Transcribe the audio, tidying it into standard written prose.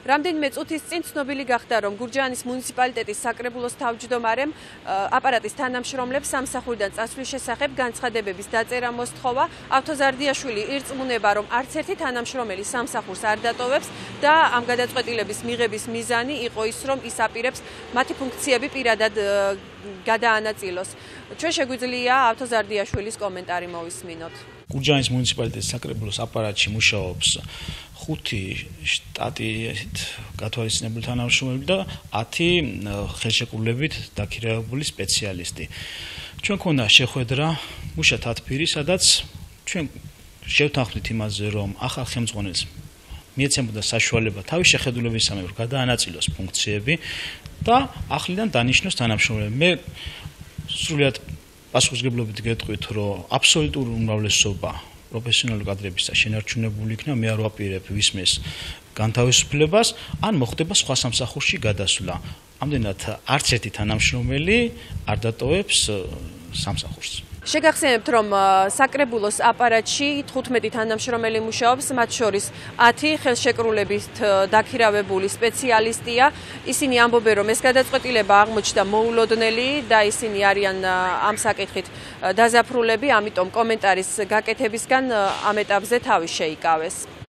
რამდენიმე წუთის წინ ცნობილი გახდა, რომ გურჯაანის მუნიციპალიტეტის საკრებულოს თავმჯდომარემ აპარატის თანამშრომლებს სამსახურიდან წასვლის შესახებ განცხადებების დაწერა მოსთხოვა. ავთოზარდიაშვილი ირწმუნება, რომ არც ერთი თანამშრომელი სამსახურს არ დატოვებს და ამ გადაწყვეტილების მიღების მიზანი იყო ის, რომ ის აპირებს მათი ფუნქციები პირადად გადაანაწილოს. ჩვენ შეგვიძლია ავთოზარდიაშვილის კომენტარი მოვისმინოთ. გურჯაანის მუნიციპალიტეტის საკრებულოს აპარატში მუშაობს 5 შტატით გათვალისწინებული თანამშრომელი და 10 ხელშეკრულებით დაქირავებული სპეციალისტი. ჩვენ ქონდა შეხვედრა მუშა თათფირი, სადაც ჩვენ შევთანხმდით იმაზე, რომ ახალ ხელმძღვანელს მიეცემოდა საშუალება თავის შეხედულებისამებრ გადაანაწილოს ფუნქციები და ახლიდან დანიშნოს თანამშრომლები. მე სრულიად პასუხისმგებლობით გეტყვით, რომ აბსოლუტური უმრავლესობა პროფესიონალური კადრებისა შენარჩუნებული იქნა, მე არ ვაპირებ ვისმეს განთავისუფლებას, ან მოხდება სხვა სამსახურში გადასვლა. ამდენად არც ერთი თანამშრომელი არ დატოვებს სამსახურს. შეგახსენებთ, რომ საკრებულოს აპარატში 15 თანამშრომელი მუშაობს, მათ შორის 10 ხელშეკრულებით დაქირავებული სპეციალისტია. ისინი ამბობენ, რომ ეს გადაწყვეტილება აღმოჩნდა მოულოდნელი და ისინი არიან ამ საკითხით დაზაფრულები, ამიტომ კომენტარის გაკეთებისგან ამ ეტაპზე თავი შეიკავეს.